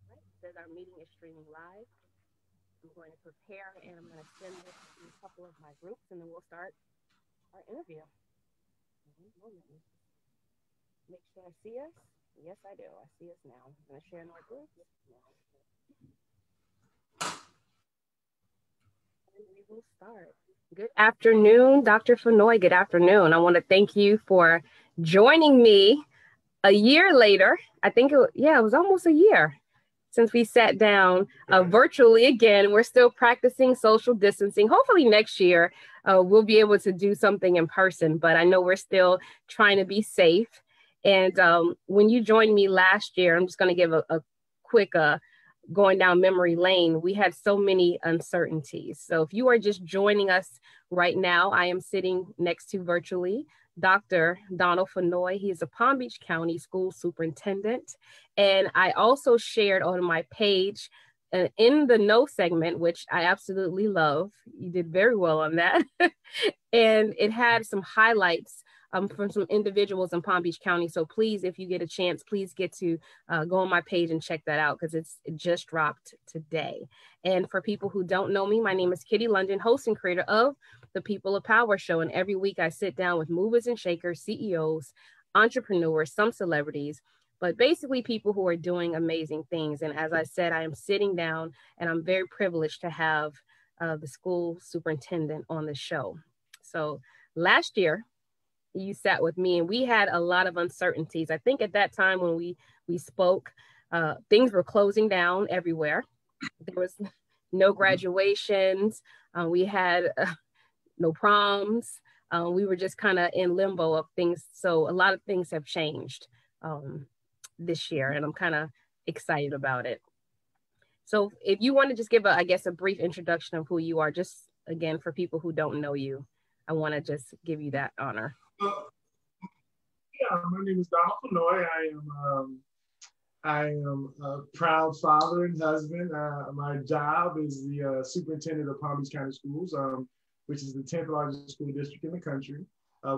Right, it says our meeting is streaming live. I'm going to prepare and I'm going to send this to a couple of my groups and then we'll start our interview. Make sure I see us. Yes, I do. I see us now. I'm going to share in our groups. And we will start. Good afternoon, Dr. Fennoy. Good afternoon. I want to thank you for joining me a year later. I think, it was almost a year since we sat down virtually again. We're still practicing social distancing. Hopefully next year we'll be able to do something in person, but I know we're still trying to be safe. And when you joined me last year, I'm just going to give a quick going down memory lane. We had so many uncertainties. So if you are just joining us right now, I am sitting next to virtually Dr. Donald Fennoy. He is a Palm Beach County School Superintendent. And I also shared on my page in the no segment, which I absolutely love. You did very well on that. And it had some highlights from some individuals in Palm Beach County. So please, if you get a chance, please get to go on my page and check that out because it just dropped today. And for people who don't know me, my name is Kitty London, host and creator of the People of Power Show. And every week I sit down with movers and shakers, CEOs, entrepreneurs, some celebrities, but basically people who are doing amazing things. And as I said, I am sitting down and I'm very privileged to have the school superintendent on the show. So last year, you sat with me and we had a lot of uncertainties. I think at that time when we spoke, things were closing down everywhere. There was no graduations. We had no proms. We were just kind of in limbo of things. So a lot of things have changed this year and I'm kind of excited about it. So if you want to just give a brief introduction of who you are, just again, for people who don't know you, I want to just give you that honor. Yeah, my name is Donald Fennoy. I am a proud father and husband. My job is the superintendent of Palm Beach County Schools, which is the 10th largest school district in the country.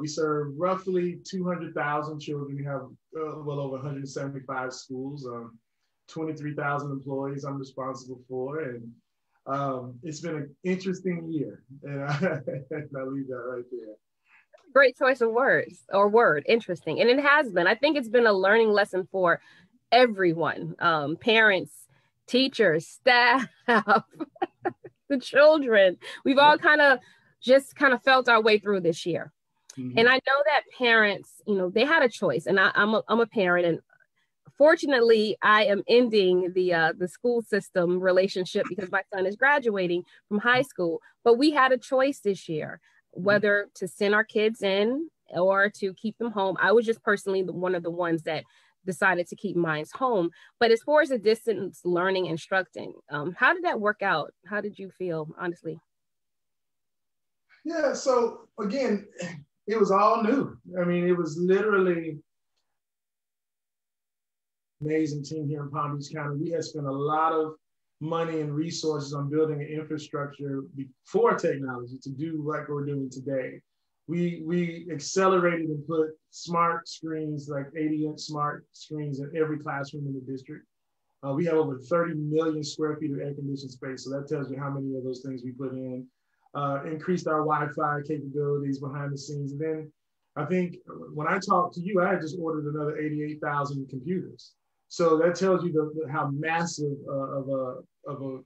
We serve roughly 200,000 children. We have well over 175 schools, 23,000 employees I'm responsible for, and it's been an interesting year. And I leave that right there. Great choice of words or word. Interesting. And it has been. I think it's been a learning lesson for everyone, parents, teachers, staff, the children. We've all kind of felt our way through this year. Mm-hmm. And I know that parents, they had a choice. And I'm a parent, and fortunately, I am ending the school system relationship because my son is graduating from high school. But we had a choice this year, whether to send our kids in or to keep them home. I was just personally one of the ones that decided to keep mine home. But as far as the distance learning, instructing, how did that work out? How did you feel, honestly? Yeah, so again, it was all new. I mean, it was literally amazing team here in Palm Beach County. We had spent a lot of money and resources on building an infrastructure before technology to do like we're doing today. We accelerated and put smart screens, like 80-inch smart screens in every classroom in the district. We have over 30 million square feet of air-conditioned space, so that tells you how many of those things we put in. Increased our Wi-Fi capabilities behind the scenes. And then I think when I talked to you, I had just ordered another 88,000 computers. So that tells you how massive of a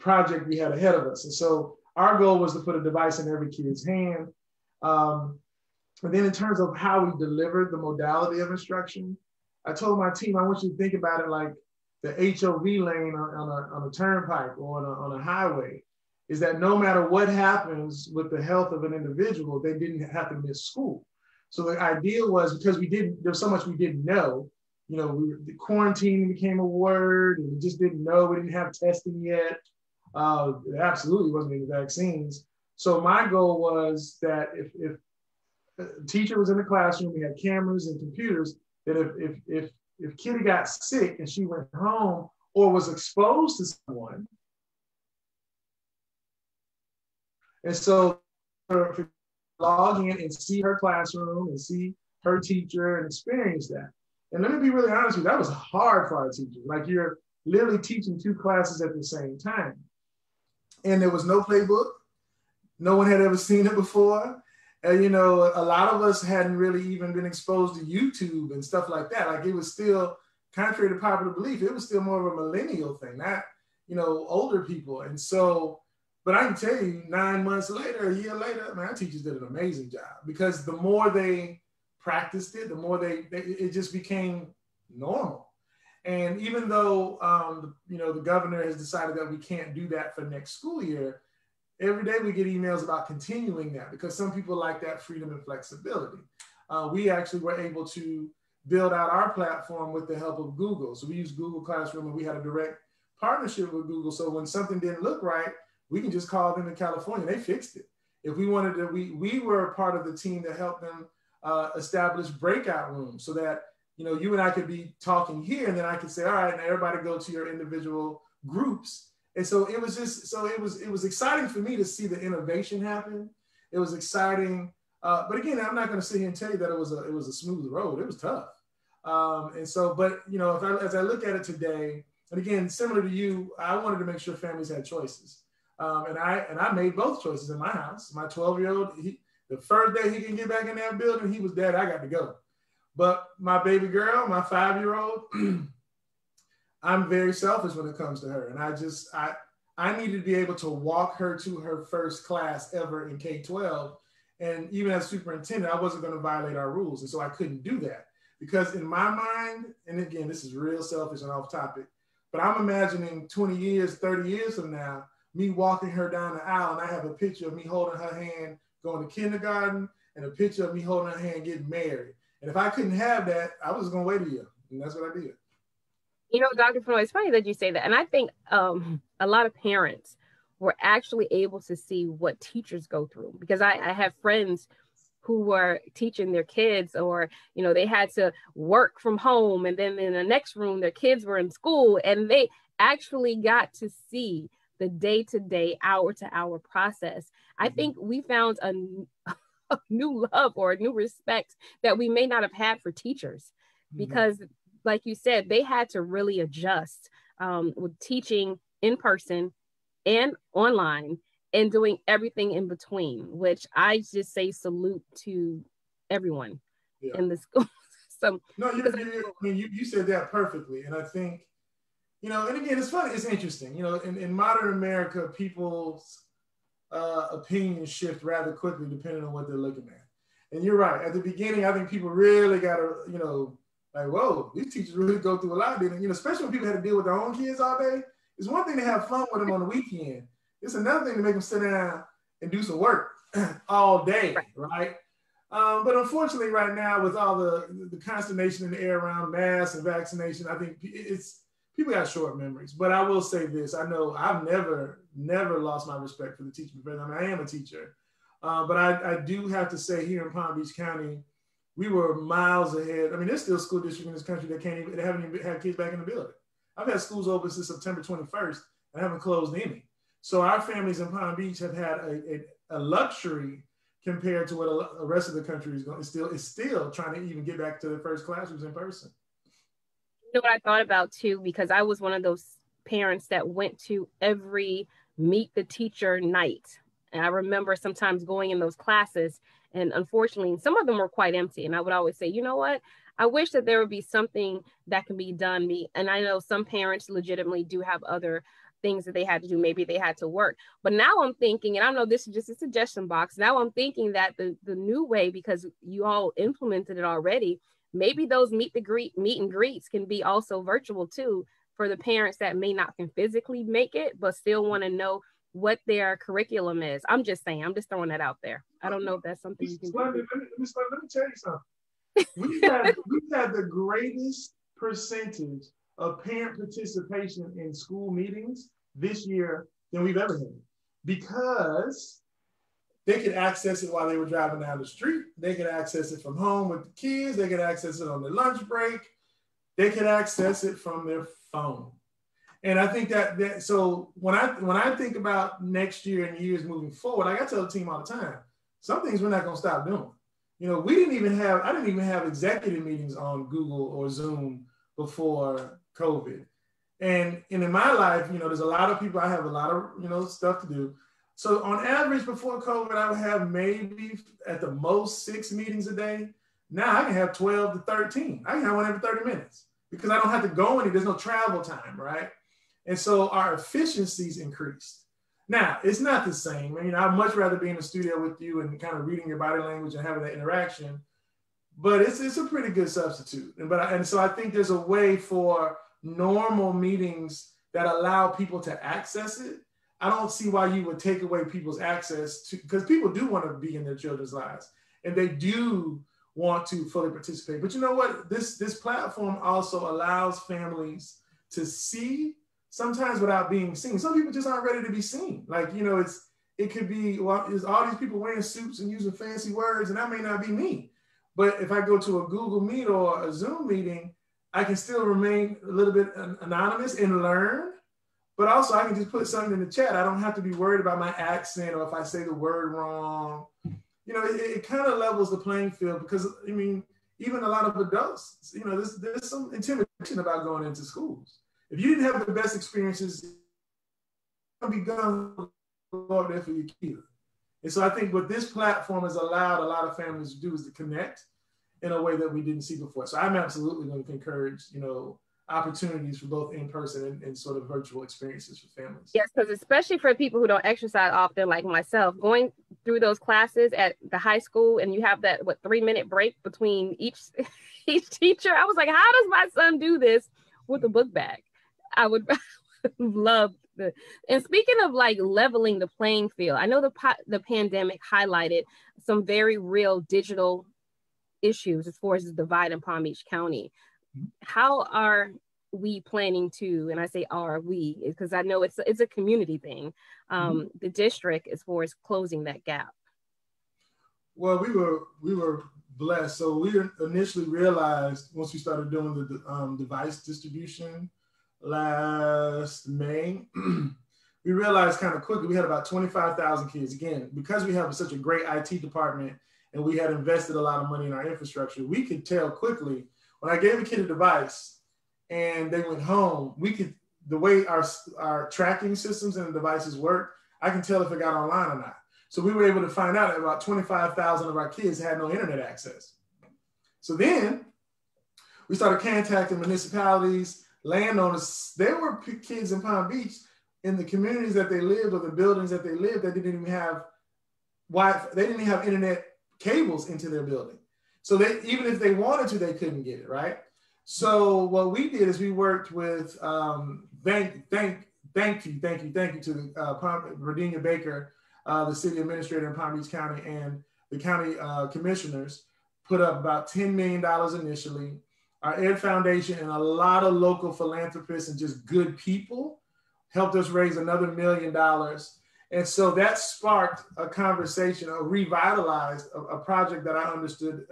project we had ahead of us. And so our goal was to put a device in every kid's hand. And then in terms of how we delivered the modality of instruction, I told my team, I want you to think about it like the HOV lane on a turnpike or on a highway, is that no matter what happens with the health of an individual, they didn't have to miss school. So the idea was, because there's so much we didn't know, the quarantine became a word and we just didn't know, we didn't have testing yet. There absolutely wasn't any vaccines. So my goal was that if a teacher was in the classroom, we had cameras and computers, that if Kitty got sick and she went home or was exposed to someone, and so for log in and see her classroom and see her teacher and experience that. And let me be really honest with you, that was hard for our teachers. Like you're literally teaching two classes at the same time. And there was no playbook. No one had ever seen it before. And, you know, a lot of us hadn't really even been exposed to YouTube and stuff like that. Like it was still, contrary to popular belief, it was still more of a millennial thing, not, you know, older people. And so, but I can tell you 9 months later, a year later, man, our teachers did an amazing job because the more they practiced it, the more it just became normal. And even though, you know, the governor has decided that we can't do that for next school year, every day we get emails about continuing that because some people like that freedom and flexibility. We actually were able to build out our platform with the help of Google. So we use Google Classroom and we had a direct partnership with Google. So when something didn't look right, we can just call them in California. They fixed it. If we wanted to, we were a part of the team that helped them establish breakout rooms so that, you know, you and I could be talking here and then I could say, all right, now everybody go to your individual groups. And so it was just, so it was exciting for me to see the innovation happen. It was exciting. But again, I'm not going to sit here and tell you that it was a smooth road. It was tough. And so, but you know, as I look at it today, and again, similar to you, I wanted to make sure families had choices. And I made both choices in my house. My 12-year-old, the first day he can get back in that building, he was dead. I got to go. But my baby girl, my 5-year-old, I'm very selfish when it comes to her. And I needed to be able to walk her to her first class ever in K-12. And even as superintendent, I wasn't going to violate our rules. And so I couldn't do that because in my mind, and again, this is real selfish and off topic, but I'm imagining 20 years, 30 years from now, me walking her down the aisle and I have a picture of me holding her hand going to kindergarten and a picture of me holding her hand getting married. And if I couldn't have that, I was going to wait a year. And that's what I did. You know, Dr. Fennoy, it's funny that you say that. And I think a lot of parents were actually able to see what teachers go through because I have friends who were teaching their kids or, you know, they had to work from home and then in the next room, their kids were in school and they actually got to see the day-to-day, hour-to-hour process. I think we found a new love or a new respect that we may not have had for teachers because like you said, they had to really adjust with teaching in person and online and doing everything in between, which I just say salute to everyone in the school system. No, you said that perfectly. And I think, you know, and again, it's funny, it's interesting. You know, in modern America, people's opinions shift rather quickly depending on what they're looking at. And you're right. At the beginning, I think people really got to, you know, like, whoa, these teachers really go through a lot. And, you know, especially when people had to deal with their own kids all day. It's one thing to have fun with them on the weekend. It's another thing to make them sit down and do some work all day, right? But unfortunately, right now, with all the consternation in the air around masks and vaccination, I think people got short memories. But I will say this: I know I've never lost my respect for the teaching profession. I mean, I am a teacher, but I do have to say, here in Palm Beach County, we were miles ahead. I mean, there's still school districts in this country that haven't even had kids back in the building. I've had schools open since September 21st and haven't closed any. So our families in Palm Beach have had a luxury compared to what the rest of the country is still trying to even get back to their first classrooms in person. You know what I thought about too, because I was one of those parents that went to every meet the teacher night. And I remember sometimes going in those classes and unfortunately, some of them were quite empty. And I would always say, you know what? I wish that there would be something that can be done. And I know some parents legitimately do have other things that they had to do. Maybe they had to work. But now I'm thinking, and I know this is just a suggestion box. Now I'm thinking that the new way, because you all implemented it already, maybe those meet and greets can be also virtual too for the parents that may not can physically make it, but still want to know what their curriculum is. I'm just saying, I'm just throwing that out there. I don't know if that's something you can do. Let me tell you something. We've had the greatest percentage of parent participation in school meetings this year than we've ever had, because they could access it while they were driving down the street. They could access it from home with the kids. They could access it on their lunch break. They could access it from their phone. And I think that so when I think about next year and years moving forward, like I tell the team all the time, some things we're not going to stop doing. I didn't even have executive meetings on Google or Zoom before COVID. And in my life, there's a lot of people, I have a lot of, stuff to do. So on average before COVID, I would have maybe at the most 6 meetings a day. Now I can have 12 to 13. I can have one every 30 minutes because I don't have to go any, there's no travel time, right? And so our efficiencies increased. Now, it's not the same. I'd much rather be in the studio with you and kind of reading your body language and having that interaction, but it's a pretty good substitute. And so I think there's a way for normal meetings that allow people to access it. I don't see why you would take away people's access to, because people do want to be in their children's lives and they do want to fully participate. But you know what? This platform also allows families to see sometimes without being seen. Some people just aren't ready to be seen. Like, it could be, well, there's all these people wearing suits and using fancy words, and that may not be me. But if I go to a Google Meet or a Zoom meeting, I can still remain a little bit anonymous and learn, but also I can just put something in the chat. I don't have to be worried about my accent or if I say the word wrong. It kind of levels the playing field because, even a lot of adults, there's some intimidation about going into schools. If you didn't have the best experiences, you're going to be gone there for your kid. And so I think what this platform has allowed a lot of families to do is to connect in a way that we didn't see before. So I'm absolutely going to encourage, opportunities for both in-person and sort of virtual experiences for families. Yes, because especially for people who don't exercise often, like myself, going through those classes at the high school and you have that 3-minute break between each teacher. I was like, how does my son do this with a book bag? I would love and speaking of like leveling the playing field, I know the pandemic highlighted some very real digital issues as far as the divide in Palm Beach County. How are we planning to, and I say are we, because I know it's a community thing, the district as far as closing that gap? Well, we were blessed. So we initially realized once we started doing the device distribution last May, we realized kind of quickly we had about 25,000 kids. Again, because we have such a great IT department and we had invested a lot of money in our infrastructure, we could tell quickly when I gave a kid a device and they went home, the way our tracking systems and the devices work, I can tell if it got online or not. So we were able to find out that about 25,000 of our kids had no internet access. So then we started contacting municipalities, landowners. There were kids in Palm Beach in the communities that they lived or the buildings that they lived that didn't even have Wi-Fi. They didn't even have internet cables into their building. So even if they wanted to, they couldn't get it, right? So what we did is we worked with, thank you to Virginia Baker, the city administrator in Palm Beach County, and the county commissioners put up about $10 million initially. Our Ed Foundation and a lot of local philanthropists and just good people helped us raise another $1 million. And so that sparked a conversation, revitalized a project that I understood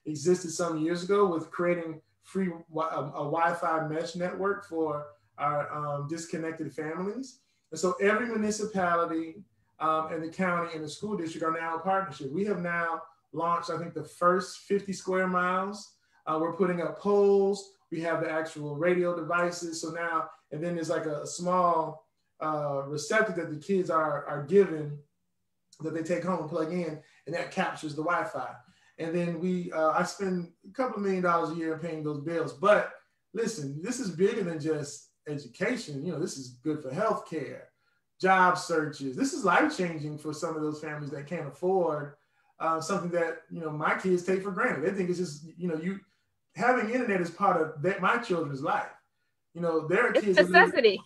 existed some years ago with creating free a Wi-Fi mesh network for our disconnected families. And so every municipality and the county and the school district are now in partnership. We have now launched, I think, the first 50 square miles. We're putting up poles. We have the actual radio devices. So now, and then there's like a small receptor that the kids are given that they take home and plug in, and that captures the Wi-Fi. And then I spend a couple $1 million a year paying those bills. But listen, this is bigger than just education. This is good for healthcare, job searches. This is life-changing for some of those families that can't afford something that, my kids take for granted. They think it's just, having internet is part of my children's life. There are kids. It's a necessity.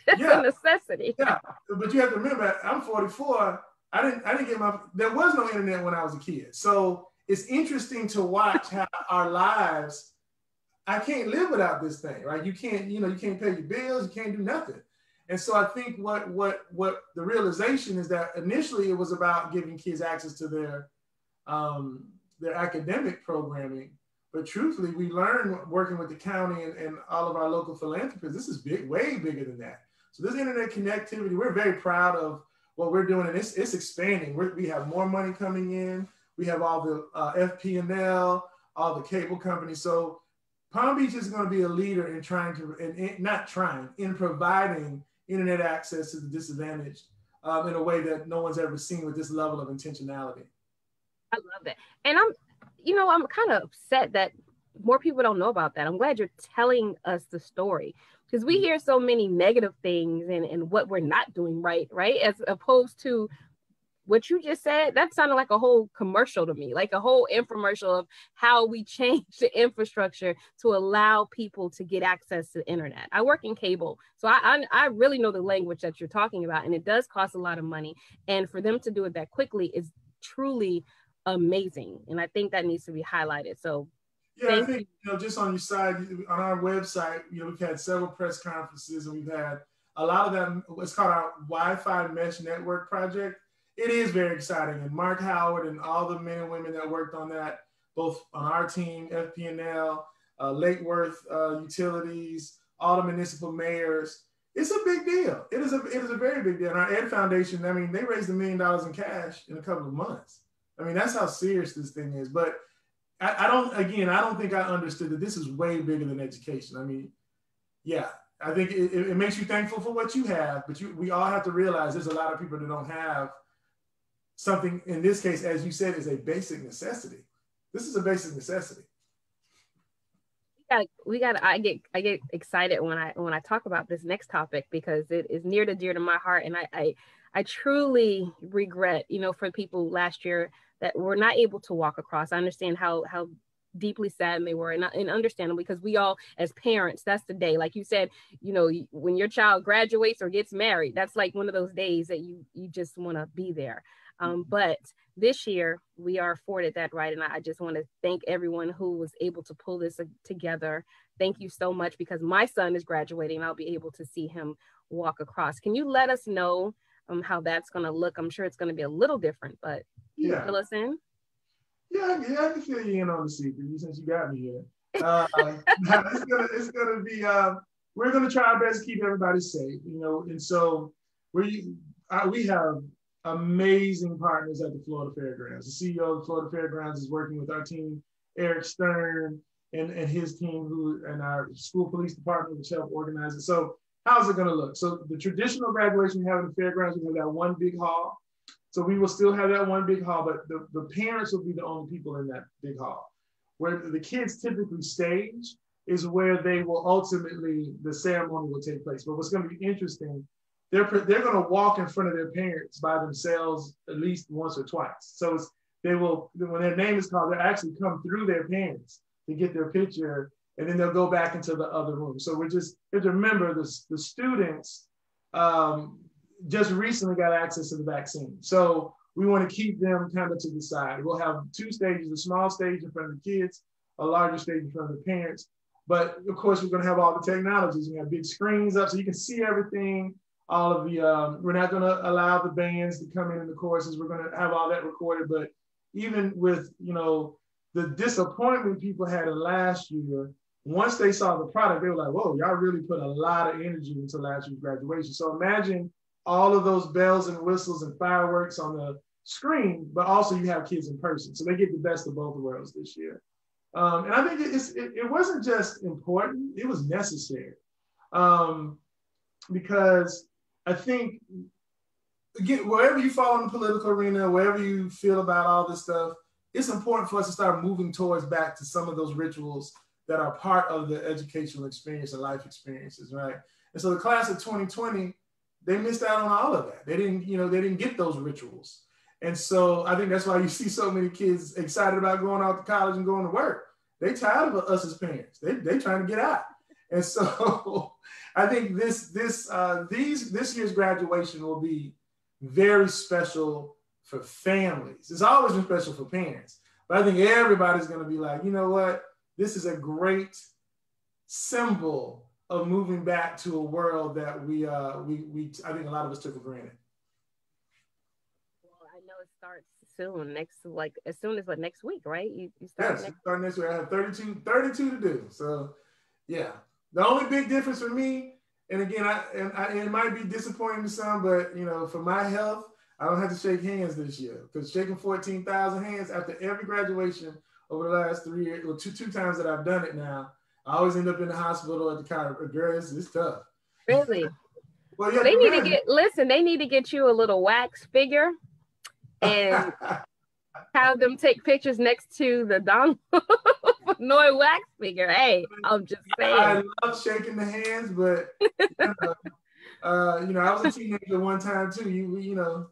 It's a necessity. Yeah, but you have to remember, I'm 44. I didn't get there was no internet when I was a kid. So it's interesting to watch how our lives, I can't live without this thing, right? You can't, you can't pay your bills, you can't do nothing. And so I think what the realization is that initially it was about giving kids access to their academic programming. But truthfully, we learned working with the county and all of our local philanthropists, this is big, way bigger than that. So this internet connectivity, we're very proud of what we're doing, and it's expanding. We have more money coming in. We have all the FP&L, all the cable companies. So Palm Beach is going to be a leader in in providing internet access to the disadvantaged in a way that no one's ever seen with this level of intentionality. I love that. And I'm kind of upset that more people don't know about that. I'm glad you're telling us the story because we hear so many negative things and what we're not doing right, as opposed to what you just said. That sounded like a whole commercial to me, like a whole infomercial of how we change the infrastructure to allow people to get access to the internet. I work in cable, so I really know the language that you're talking about, and it does cost a lot of money. And for them to do it that quickly is truly amazing, and I think that needs to be highlighted. So yeah, I think just on your side, on our website, we've had several press conferences, and we've had a lot of them. It's called our Wi-Fi Mesh Network project. It is very exciting, and Mark Howard and all the men and women that worked on that, both on our team, FP&L, Lake Worth Utilities, all the municipal mayors. It's a big deal. It is a very big deal. And our Ed Foundation, I mean, they raised $1 million in cash in a couple of months. I mean, that's how serious this thing is. But I don't think I understood that this is way bigger than education. I mean, yeah, I think it makes you thankful for what you have, but we all have to realize there's a lot of people that don't have something, in this case, as you said, is a basic necessity. This is a basic necessity. I get excited when I talk about this next topic because it is near and dear to my heart. And I truly regret, for people last year that were not able to walk across. I understand how deeply sad they were, and understandable, because we all, as parents, that's the day, like you said, when your child graduates or gets married, that's like one of those days that you just want to be there. But this year we are afforded that right, and I just want to thank everyone who was able to pull this together. Thank you so much, because my son is graduating. I'll be able to see him walk across. Can you let us know how that's going to look? I'm sure it's going to be a little different, but can you fill us in? Yeah, I can fill you in on the secret since you got me here. It's gonna be. We're gonna try our best to keep everybody safe, and so we have amazing partners at the Florida Fairgrounds. The CEO of the Florida Fairgrounds is working with our team, Eric Stern, and his team, and our school police department, which help organize it. So how's it going to look? So the traditional graduation we have in the fairgrounds, we have that one big hall. So we will still have that one big hall, but the parents will be the only people in that big hall. Where the kids typically stage is where they will ultimately, the ceremony will take place. But what's going to be interesting, they're going to walk in front of their parents by themselves at least once or twice. So when their name is called, they'll actually come through their parents to get their picture, and then they'll go back into the other room. So we just have to remember the students just recently got access to the vaccine. So we want to keep them kind of to the side. We'll have two stages, a small stage in front of the kids, a larger stage in front of the parents. But of course, we're going to have all the technologies. We have big screens up so you can see everything. All of the, we're not going to allow the bands to come in the courses. We're going to have all that recorded. But even with, the disappointment people had in last year, once they saw the product, they were like, whoa, y'all really put a lot of energy into last year's graduation. So imagine all of those bells and whistles and fireworks on the screen, but also you have kids in person. So they get the best of both worlds this year. And I think it wasn't just important, it was necessary. Because I think, again, wherever you fall in the political arena, wherever you feel about all this stuff, it's important for us to start moving towards back to some of those rituals that are part of the educational experience and life experiences, right? And so the class of 2020, they missed out on all of that. They didn't get those rituals. And so I think that's why you see so many kids excited about going out to college and going to work. They tired of us as parents. They trying to get out. And so I think this year's graduation will be very special for families. It's always been special for parents, but I think everybody's going to be like, you know what? This is a great symbol of moving back to a world that I think a lot of us took for granted. Well, I know it starts soon, as soon as next week, right? You start next week. I have 32 to do. So yeah, the only big difference for me, and again, it might be disappointing to some, but for my health, I don't have to shake hands this year because shaking 14,000 hands after every graduation over the last 3 years, or two times that I've done it now, I always end up in the hospital at the kind of girl. It's tough. Really? Well, Well, they need to they need to get you a little wax figure and have them take pictures next to the Donald Fennoy wax figure. Hey, I'm just saying. I love shaking the hands, but I was a teenager one time too.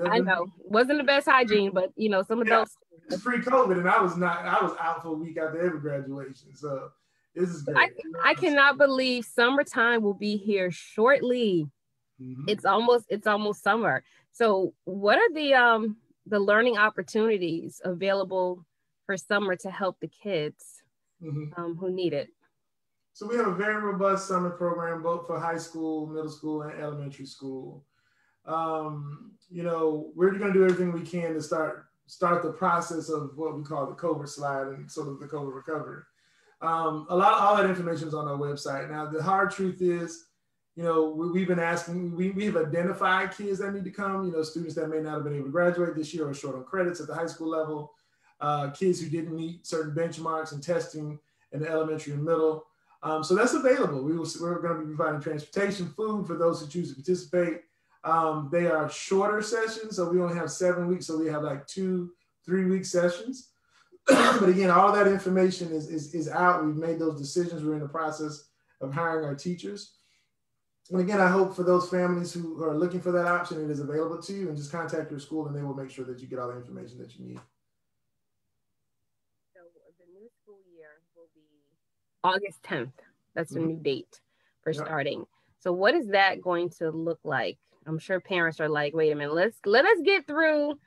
I know, wasn't the best hygiene, but some adults. It's pre-COVID, and I was out for a week after every graduation. So this is great. I cannot believe summertime will be here shortly. Mm-hmm. It's almost summer. So what are the learning opportunities available for summer to help the kids who need it? So we have a very robust summer program, both for high school, middle school, and elementary school. We're going to do everything we can to start the process of what we call the COVID slide and sort of the COVID recovery. All that information is on our website. Now, the hard truth is, we've been asking, we've identified kids that need to come, students that may not have been able to graduate this year or short on credits at the high school level, kids who didn't meet certain benchmarks and testing in the elementary and middle. So that's available. We're going to be providing transportation, food for those who choose to participate. They are shorter sessions, so we only have 7 weeks, so we have like 2-3 week sessions. But again, all that information is out. We've made those decisions. We're in the process of hiring our teachers. And again, I hope for those families who are looking for that option, it is available to you, and just contact your school and they will make sure that you get all the information that you need. So the new school year will be August 10th. That's the new date for starting. So what is that going to look like? I'm sure parents are like, wait a minute, let us get through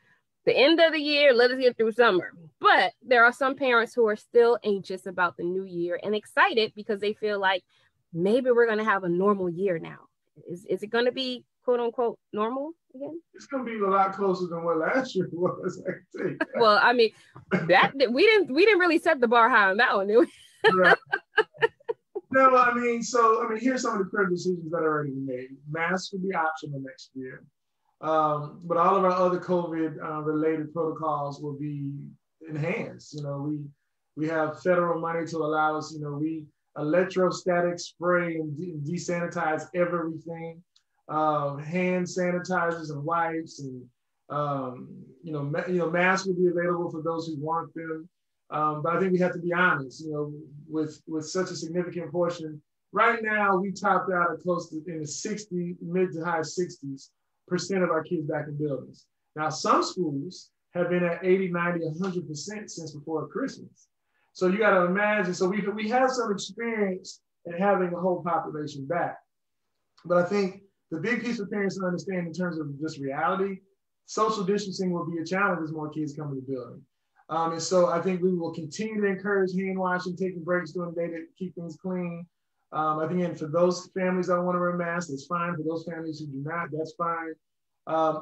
the end of the year. Let us get through summer. But there are some parents who are still anxious about the new year and excited because they feel like maybe we're going to have a normal year now. Is it going to be quote unquote normal again? It's going to be a lot closer than what last year was, I think. Well, I mean, that we didn't really set the bar high on that one, did we? Right. No, here's some of the critical decisions that are already made. Masks will be optional next year. But all of our other COVID related protocols will be enhanced. We have federal money to allow us, we electrostatic spray and desanitize everything, hand sanitizers and wipes, and masks will be available for those who want them. But I think we have to be honest, with such a significant portion. Right now, we topped out at close to in the mid to high 60s% of our kids back in buildings. Now, some schools have been at 80, 90, 100% since before Christmas. So you got to imagine, so we have some experience in having a whole population back. But I think the big piece for parents to understand in terms of just reality, social distancing will be a challenge as more kids come to the building. And so I think we will continue to encourage hand washing, taking breaks during the day to keep things clean. I think, and for those families that want to wear masks, it's fine. For those families who do not, that's fine.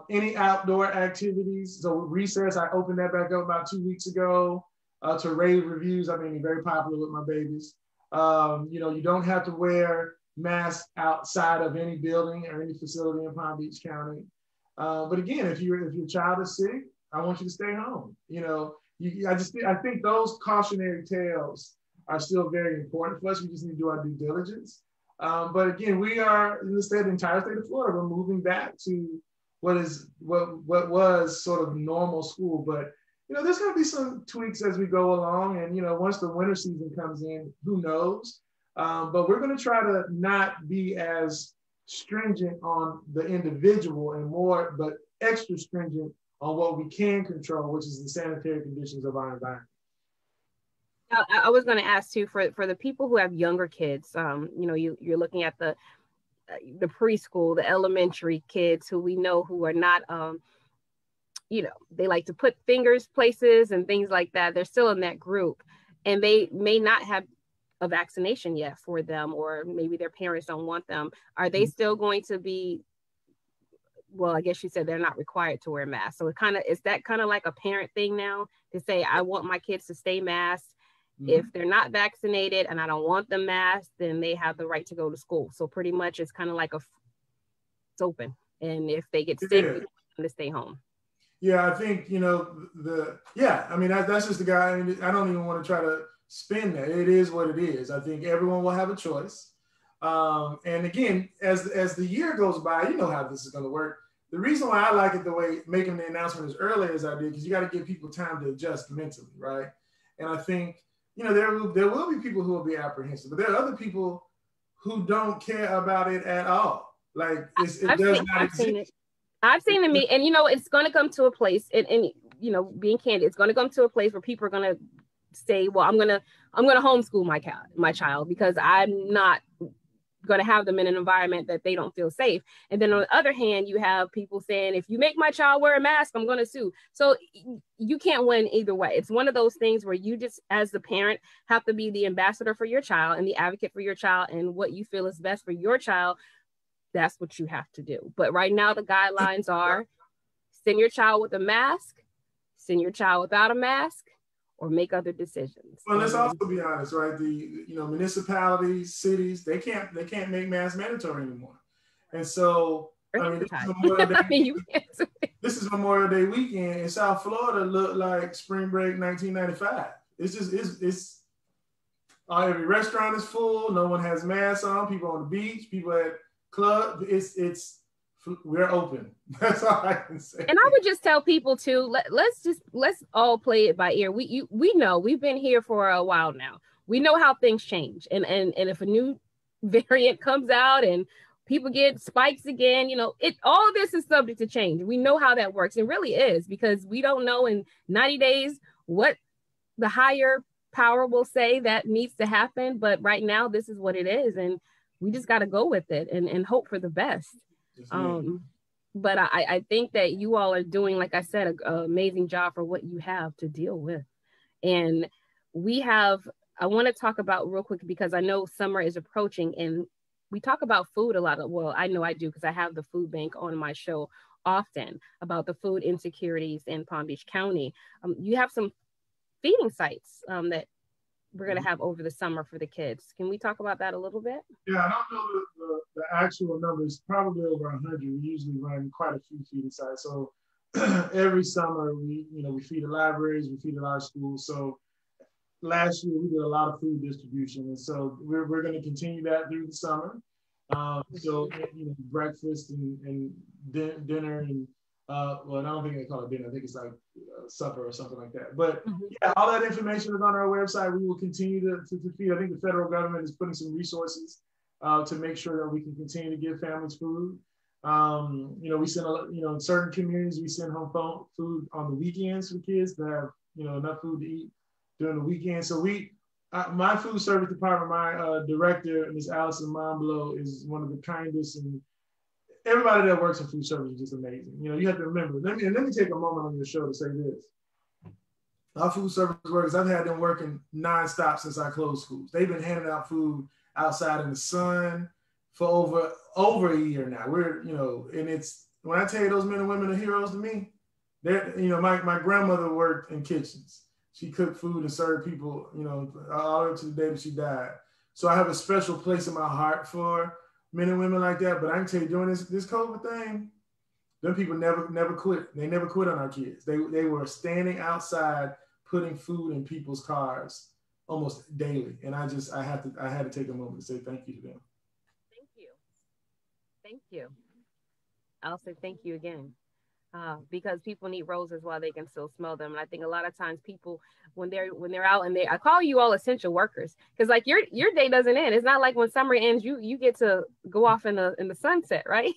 Any outdoor activities. So recess, I opened that back up about 2 weeks ago to rave reviews. I mean, very popular with my babies. You don't have to wear masks outside of any building or any facility in Palm Beach County. But again, if your child is sick, I want you to stay home. I think those cautionary tales are still very important for us. We just need to do our due diligence. But again, we are in the entire state of Florida. We're moving back to what was sort of normal school. But there's going to be some tweaks as we go along. And once the winter season comes in, who knows? But we're going to try to not be as stringent on the individual and more, but extra stringent on what we can control, which is the sanitary conditions of our environment. I was going to ask too, for the people who have younger kids, you're looking at the preschool, the elementary kids who we know who are not, they like to put fingers places and things like that. They're still in that group, and they may not have a vaccination yet for them, or maybe their parents don't want them. Are they still going to be? Well, I guess you said they're not required to wear masks. So is that kind of like a parent thing now to say, I want my kids to stay masked. If they're not vaccinated and I don't want them masked, then they have the right to go to school. So pretty much it's kind of like it's open. And if they get sick, to stay home. Yeah, I think, I mean, that's just the guy. I mean, I don't even want to try to spin that. It is what it is. I think everyone will have a choice. And again, as the year goes by, you know how this is going to work. The reason why I like it the way making the announcement as early as I did, because you got to give people time to adjust mentally, right? And I think, there will be people who will be apprehensive, but there are other people who don't care about it at all. Like it does not I've exist. seen it. I've seen the meet, and it's going to come to a place, and being candid, it's going to come to a place where people are going to say, well, I'm going to homeschool my child because I'm not going to have them in an environment that they don't feel safe. And then on the other hand, you have people saying, if you make my child wear a mask, I'm going to sue. So you can't win either way. It's one of those things where you just, as the parent, have to be the ambassador for your child and the advocate for your child, and what you feel is best for your child. That's what you have to do. But right now, the guidelines are send your child with a mask, send your child without a mask, or make other decisions. Well, let's also be honest, right? The municipalities, cities, they can't make masks mandatory anymore. And so I mean, this is Memorial Day weekend in South Florida. Looked like spring break 1995. It's every restaurant is full. No one has masks on. People on the beach. People at club. We're open. That's all I can say. And I would just tell people to let's all play it by ear. We know, we've been here for a while now. We know how things change, and if a new variant comes out and people get spikes again, all of this is subject to change. We know how that works. It really is, because we don't know in 90 days what the higher power will say that needs to happen. But right now, this is what it is, and we just got to go with it and hope for the best. But I think that you all are doing, like I said, an amazing job for what you have to deal with. And I want to talk about real quick, because I know summer is approaching and we talk about food a lot. Well, I know I do, because I have the food bank on my show often about the food insecurities in Palm Beach County. You have some feeding sites that we're going to have over the summer for the kids. Can we talk about that a little bit? Yeah, I don't know the actual numbers, probably over 100. We usually run quite a few feeding sites. So every summer we feed the libraries, we feed a lot of schools. So last year we did a lot of food distribution. And so we're going to continue that through the summer. So breakfast and dinner and well, I don't think they call it dinner. I think it's like supper or something like that. But yeah, all that information is on our website. We will continue to feed. I think the federal government is putting some resources to make sure that we can continue to give families food. We send in certain communities, we send home food on the weekends for kids to have enough food to eat during the weekend. So my food service department, my director, Ms. Allison Momblo, is one of the kindest, and everybody that works in food service is just amazing. You have to remember, let me take a moment on your show to say this. Our food service workers, I've had them working nonstop since I closed schools. They've been handing out food outside in the sun for over a year now. And it's, when I tell you those men and women are heroes to me, my grandmother worked in kitchens. She cooked food and served people, all the way to the day that she died. So I have a special place in my heart for men and women like that. But I can tell you, during this COVID thing, them people never quit. They never quit on our kids. They were standing outside putting food in people's cars almost daily. And I had to take a moment to say thank you to them. Thank you. I'll say thank you again. Because people need roses while they can still smell them. And I think a lot of times people, when they're out and I call you all essential workers, because like your day doesn't end. It's not like when summer ends, you get to go off in the sunset, right?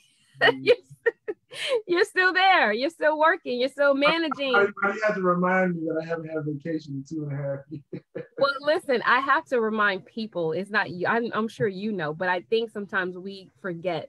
You're still there. You're still working. You're still managing. You have to remind me that I haven't had vacation in 2.5 years. Well, listen, I have to remind people, it's not you. I'm sure but I think sometimes we forget,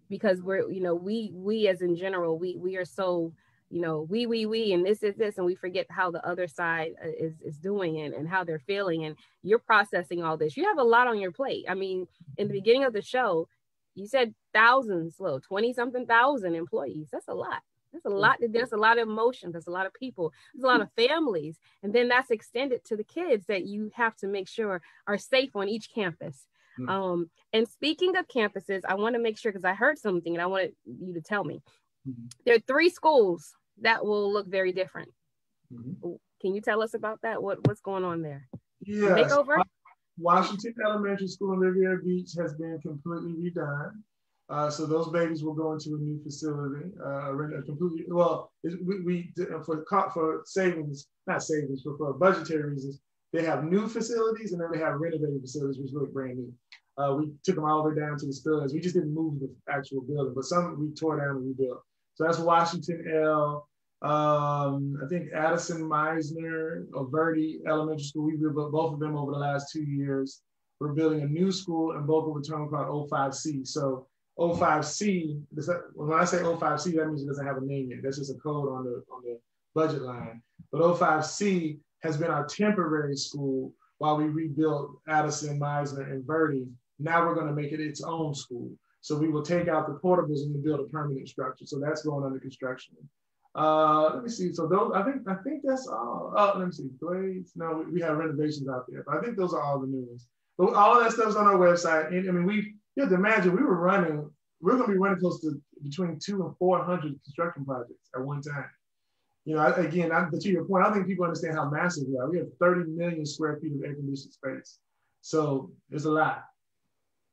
because we as in general, we are so, we, and this is this, and we forget how the other side is doing and how they're feeling, and you're processing all this. You have a lot on your plate. I mean, in the beginning of the show, you said 20-something thousand employees. That's a lot. There's a lot. There's a lot of emotions. There's a lot of people. There's a lot of families. And then that's extended to the kids that you have to make sure are safe on each campus. And speaking of campuses, I want to make sure, because I heard something and I wanted you to tell me. There are 3 schools that will look very different. Mm-hmm. Can you tell us about that? What's going on there? Yes. Makeover? Washington Elementary School in Riviera Beach has been completely redone. So those babies will go into a new facility, completely. Well, we for savings, not savings, but for budgetary reasons, they have new facilities and then they have renovated facilities, which look brand new. We took them all the way down to the studs. We just didn't move the actual building, but some we tore down and rebuilt. So that's Washington L. I think Addison Meisner or Verde Elementary School, we rebuilt both of them over the last 2 years. We're building a new school in Boca Raton called 05C. So 05C, when I say 05C, that means it doesn't have a name yet. That's just a code on the budget line. But 05C has been our temporary school while we rebuilt Addison, Meisner, and Verde. Now we're going to make it its own school. So we will take out the portables and build a permanent structure. So that's going under construction. Let me see. So those, I think that's all. Let me see. Grades. No, we have renovations out there, but I think those are all the new ones. But all of that stuff's on our website. And I mean, you have to imagine we're going to be running close to between 200 and 400 construction projects at one time. You know, to your point, I think people understand how massive we are. We have 30 million square feet of air conditioned space. So there's a lot.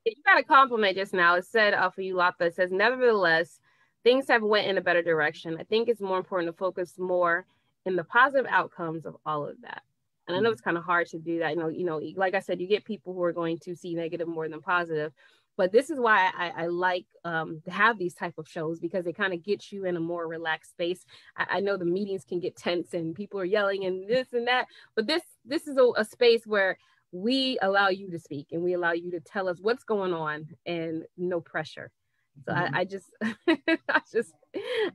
You got a compliment just now. It said for you, Lapa, it says, nevertheless, things have went in a better direction. I think it's more important to focus more in the positive outcomes of all of that. And I know it's kind of hard to do that. You know, like I said, you get people who are going to see negative more than positive. But this is why I like to have these type of shows, because they kind of get you in a more relaxed space. I know the meetings can get tense and people are yelling and this and that, but this is a space where we allow you to speak and we allow you to tell us what's going on and no pressure. So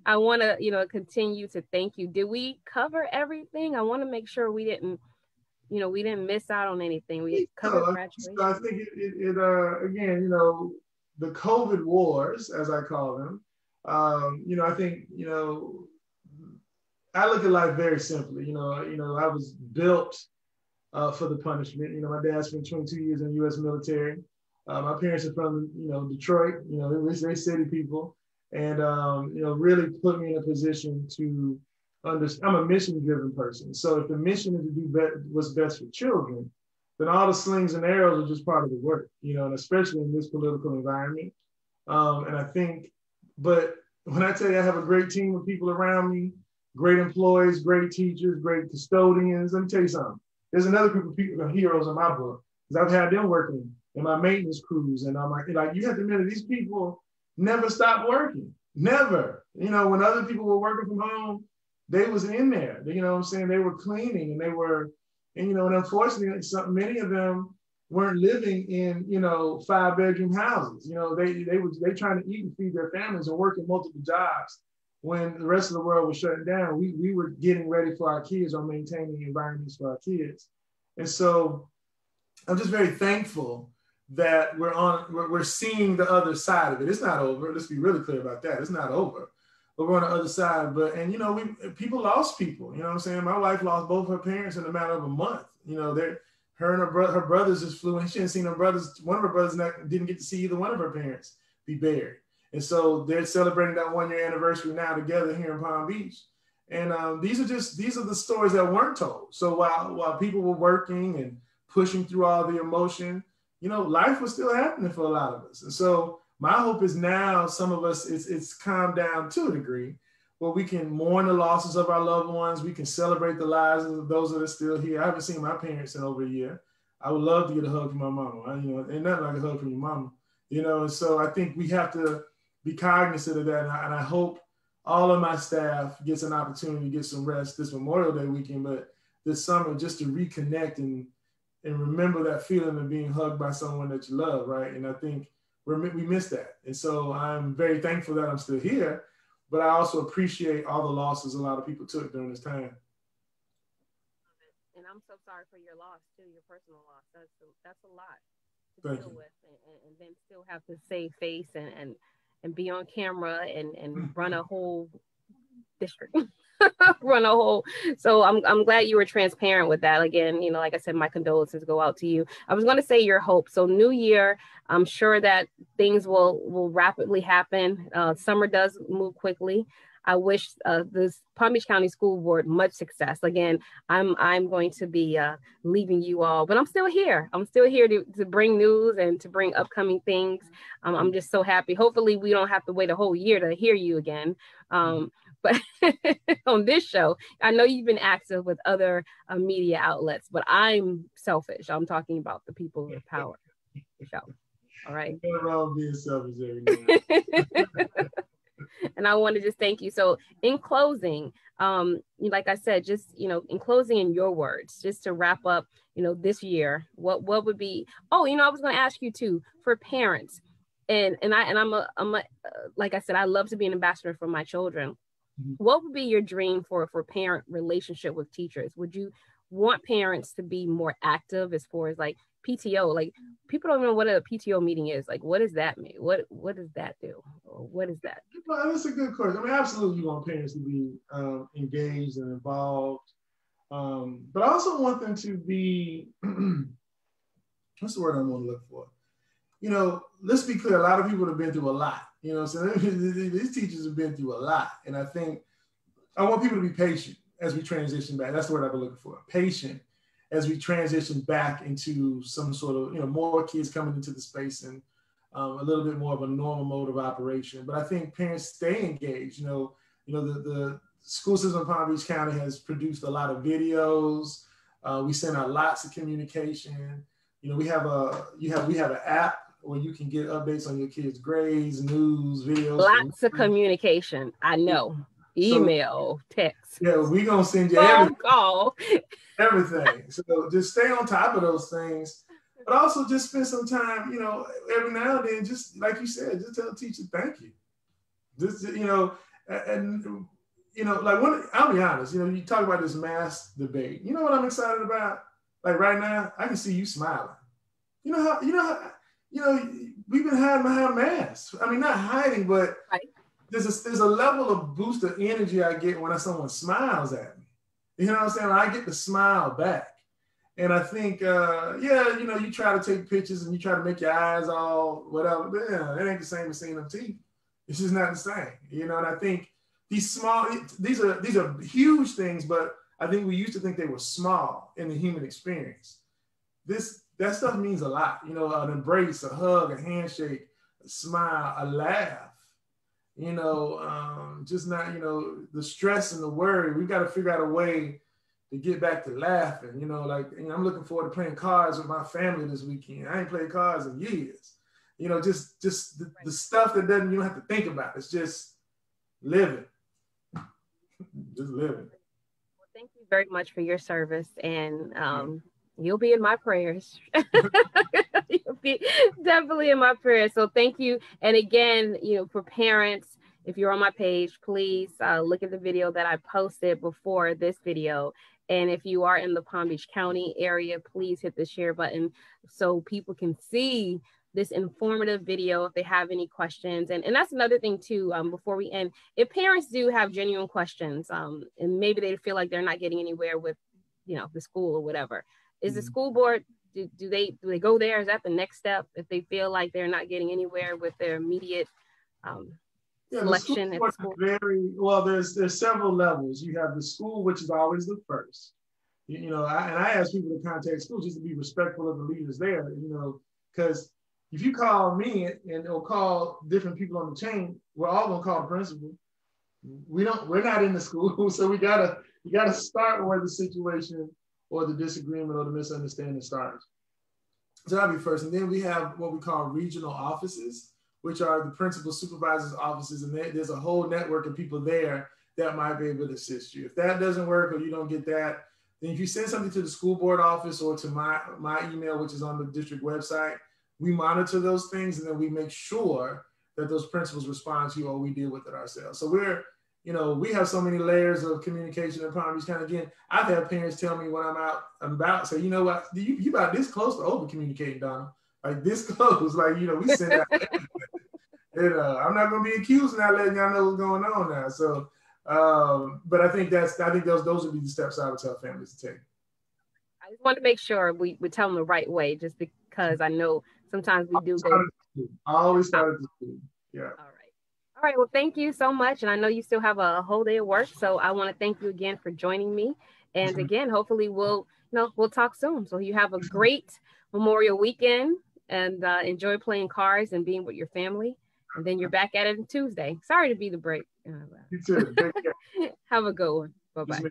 I want to, continue to thank you. Did we cover everything? I want to make sure we didn't miss out on anything. We covered graduation. So I think it again, the COVID wars, as I call them, I think, I look at life very simply. I was built for the punishment. My dad spent 22 years in the U.S. military. My parents are from, Detroit. They're city people, and really put me in a position to understand. I'm a mission-driven person, so if the mission is to do what's best for children, then all the slings and arrows are just part of the work. And especially in this political environment. And I think, but when I tell you I have a great team of people around me, great employees, great teachers, great custodians, let me tell you something. There's another group of people, heroes in my book, because I've had them working in my maintenance crews. And I'm like, you have to admit, these people never stopped working. Never. When other people were working from home, they was in there. They were cleaning and and unfortunately, many of them weren't living in, 5-bedroom houses. They trying to eat and feed their families and working multiple jobs. When the rest of the world was shutting down, we were getting ready for our kids or maintaining environments for our kids. And so I'm just very thankful that we're seeing the other side of it. It's not over. Let's be really clear about that. It's not over, but we're on the other side. People lost people. You know what I'm saying? My wife lost both her parents in a matter of a month. Her and her brothers just flew, and she hadn't seen her brothers. One of her brothers didn't get to see either one of her parents be buried. And so they're celebrating that 1-year anniversary now together here in Palm Beach. And these are the stories that weren't told. So while people were working and pushing through all the emotion, life was still happening for a lot of us. And so my hope is now some of us, it's calmed down to a degree where we can mourn the losses of our loved ones. We can celebrate the lives of those that are still here. I haven't seen my parents in over a year. I would love to get a hug from my mama. Ain't nothing like a hug from your mama. And so I think we have to be cognizant of that. And I hope all of my staff gets an opportunity to get some rest this Memorial Day weekend, but this summer just to reconnect and remember that feeling of being hugged by someone that you love, right? And I think we miss that. And so I'm very thankful that I'm still here, but I also appreciate all the losses a lot of people took during this time. And I'm so sorry for your loss too, your personal loss. That's a lot to deal with, and then still have to save face and be on camera and run a whole district. run a whole. So I'm glad you were transparent with that. Again, like I said, my condolences go out to you. I was going to say your hope. So new year, I'm sure that things will rapidly happen. Summer does move quickly. I wish this Palm Beach County School Board much success. Again, I'm going to be leaving you all, but I'm still here. I'm still here to bring news and to bring upcoming things. I'm just so happy. Hopefully, we don't have to wait a whole year to hear you again. But on this show, I know you've been active with other media outlets, but I'm selfish. I'm talking about the people with power. Show. All right. Nothing wrong being selfish every now. And I want to just thank you. So in closing, like I said, just, in closing in your words, just to wrap up, this year, what would be, I was going to ask you too, for parents. And I'm like I said, I love to be an ambassador for my children. What would be your dream for parent relationship with teachers? Would you want parents to be more active as far as like PTO? Like, people don't know what a PTO meeting is. Like, what does that mean? What does that do? Or what is that? Well, that's a good question. I mean, absolutely, you want parents to be engaged and involved, but I also want them to be. What's the word I'm going to look for? Let's be clear. A lot of people have been through a lot. So these teachers have been through a lot, and I think I want people to be patient as we transition back. That's the word I've been looking for. Patient as we transition back into some sort of, more kids coming into the space and a little bit more of a normal mode of operation. But I think parents stay engaged. The school system of Palm Beach County has produced a lot of videos. We send out lots of communication. We have an app where you can get updates on your kids' grades, news, videos. Lots of communication. I know. Email, text. Yeah, we're going to send you phone call. Everything. So just stay on top of those things. But also just spend some time, every now and then, just like you said, just tell the teacher thank you. Just, like I'll be honest, you talk about this mask debate. You know what I'm excited about? Like right now, I can see you smiling. We've been hiding behind masks. I mean, not hiding, but right. There's a level of boost of energy I get when someone smiles at me. You know what I'm saying? I get to smile back. And I think, you try to take pictures and you try to make your eyes all whatever. But, it ain't the same as seeing them teeth. It's just not the same. And I think these are huge things, but I think we used to think they were small in the human experience. That stuff means a lot. An embrace, a hug, a handshake, a smile, a laugh. Just not, the stress and the worry. We've got to figure out a way to get back to laughing. I'm looking forward to playing cards with my family this weekend. I ain't played cards in years. Just the stuff that you don't have to think about. It's just living. Just living. Well, thank you very much for your service, and you'll be in my prayers. You'll be definitely in my prayers. So thank you. And again, for parents, if you're on my page, please look at the video that I posted before this video. And if you are in the Palm Beach County area, please hit the share button so people can see this informative video if they have any questions. And that's another thing too, before we end, if parents do have genuine questions, and maybe they feel like they're not getting anywhere with, the school or whatever, is the school board, do they go there? Is that the next step if they feel like they're not getting anywhere with their immediate selection at the school? There's several levels. You have the school, which is always the first. I ask people to contact schools just to be respectful of the leaders there. Because if you call me or call different people on the chain, we're all gonna call the principal. We're not in the school, so you gotta start where the situation or the disagreement or the misunderstanding starts. So that'll be first. And then we have what we call regional offices, which are the principal supervisors' offices. And there's a whole network of people there that might be able to assist you. If that doesn't work or you don't get that, then if you send something to the school board office or to my email, which is on the district website, we monitor those things and then we make sure that those principals respond to you or we deal with it ourselves. So we have so many layers of communication in Palm Beach County. Again, I've had parents tell me when I'm out and about, say, you know what, you about this close to over communicating, Donna. Like this close, like, we send out. And, I'm not going to be accused of not letting y'all know what's going on now. So But I think those would be the steps I would tell families to take. I just want to make sure we tell them the right way, just because I know sometimes we do go. I always started to school. Yeah. All right. All right. Well, thank you so much. And I know you still have a whole day of work. So I want to thank you again for joining me. And again, hopefully we'll talk soon. So you have a great Memorial weekend and enjoy playing cards and being with your family. And then you're back at it on Tuesday. Sorry to be the break. You too. Have a good one. Bye-bye.